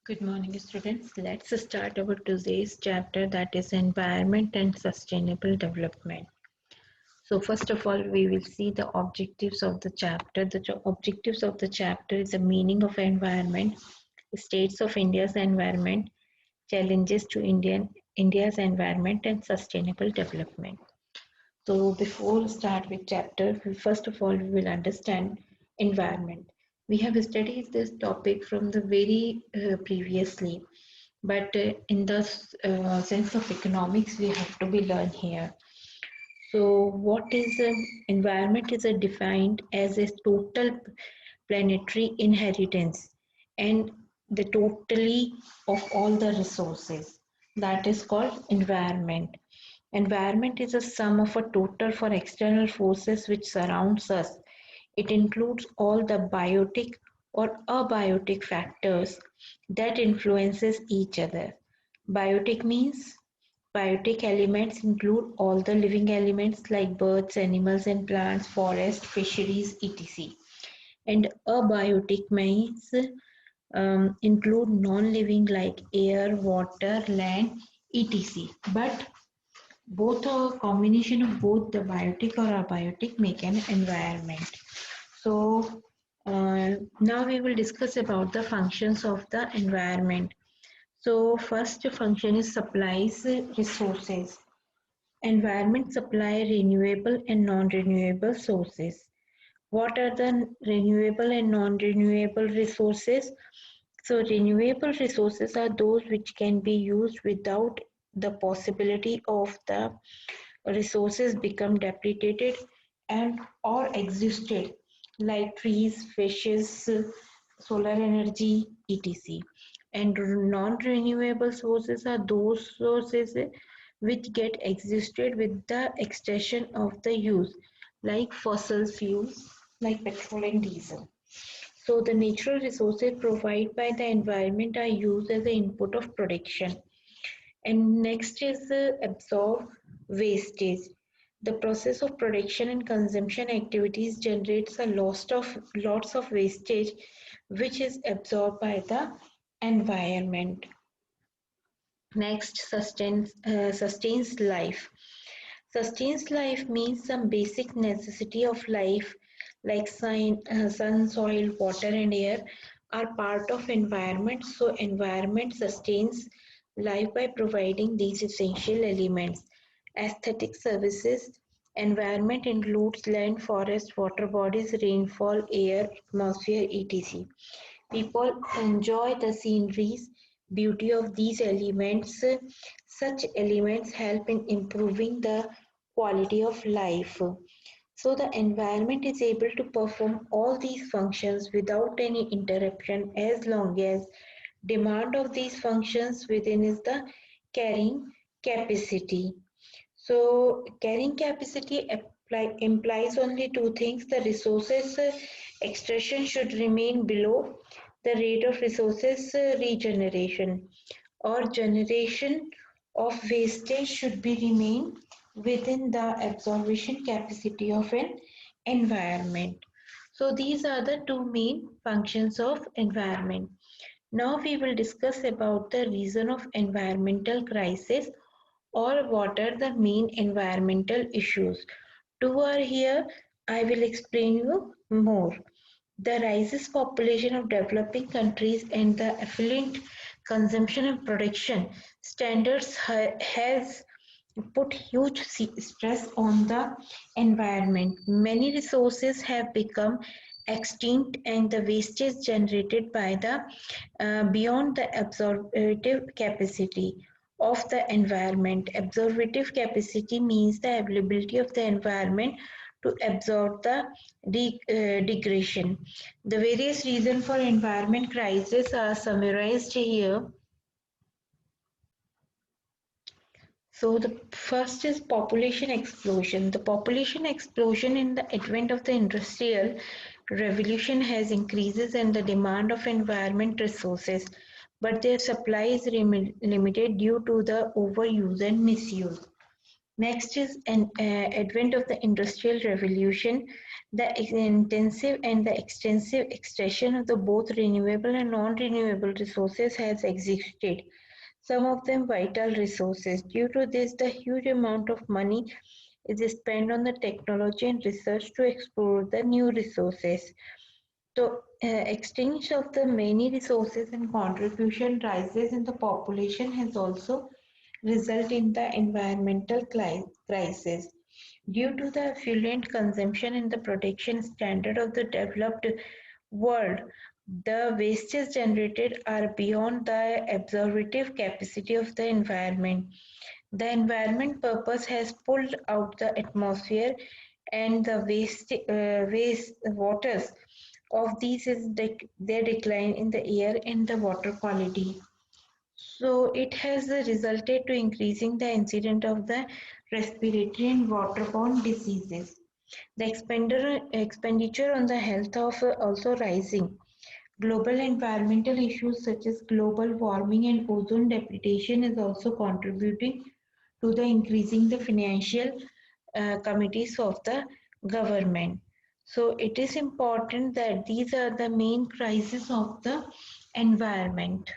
Good morning, students. Let's start our today's chapter, that is Environment and Sustainable Development. So, first of all, we will see the objectives of the chapter. The objectives of the chapter is the meaning of environment, states of India's environment, challenges to India's environment, and sustainable development. So before we start with chapter, first of all, we will understand environment. We have studied this topic from the very previously, but in the sense of economics, we have to be learned here. So what is environment is defined as a total planetary inheritance and the totally of all the resources. That is called environment. Environment is a sum of a total for external forces which surrounds us. It includes all the biotic or abiotic factors that influences each other. Biotic means biotic elements include all the living elements like birds, animals and plants, forests, fisheries, etc. And abiotic means include non-living like air, water, land, etc. But both a combination of both the biotic or abiotic make an environment. So now we will discuss about the functions of the environment. So first function is supplies resources. Environment supply renewable and non-renewable sources. What are the renewable and non-renewable resources? So renewable resources are those which can be used without the possibility of the resources become depleted and or existed like trees, fishes, solar energy, etc. And non-renewable sources are those sources which get existed with the extension of the use like fossil fuels like petrol and diesel. So the natural resources provided by the environment are used as the input of production. And next is absorb wastage. The process of production and consumption activities generates a lots of wastage which is absorbed by the environment. Next, sustains life. Sustains life means some basic necessity of life like sun, soil, water and air are part of environment. So environment sustains life by providing these essential elements. Aesthetic services. Environment includes land, forest, water bodies, rainfall, air, atmosphere, etc. People enjoy the sceneries, beauty of these elements. Such elements help in improving the quality of life. So the environment is able to perform all these functions without any interruption as long as demand of these functions within is the carrying capacity. So carrying capacity implies only two things. The resources extraction should remain below the rate of resources regeneration, or generation of wastage should be remain within the absorption capacity of an environment. So these are the two main functions of environment. Now we will discuss about the reason of environmental crisis or what are the main environmental issues. Two are here. I will explain you more. The rises population of developing countries and the affluent consumption and production standards has put huge stress on the environment. Many resources have become extinct and the wastage generated by the beyond the absorptive capacity of the environment. Absorptive capacity means the availability of the environment to absorb the degradation. The various reasons for environment crisis are summarized here. So the first is population explosion. The population explosion in the advent of the industrial revolution has increases in the demand of environment resources, but their supply is limited due to the overuse and misuse. Next is an advent of the Industrial Revolution. The intensive and the extensive extraction of the both renewable and non-renewable resources has existed, some of them vital resources. Due to this, the huge amount of money is spent on the technology and research to explore the new resources. So, exchange of the many resources and contribution rises in the population has also result in the environmental crisis. Due to the affluent consumption and the production standard of the developed world, the wastes generated are beyond the absorptive capacity of the environment. The environment purpose has pulled out the atmosphere and the waste waters of these is their decline in the air and the water quality. So it has resulted to increasing the incidence of the respiratory and waterborne diseases. The expenditure on the health of also rising. Global environmental issues such as global warming and ozone depletion is also contributing to the increasing the financial committees of the government. So it is important that these are the main crises of the environment.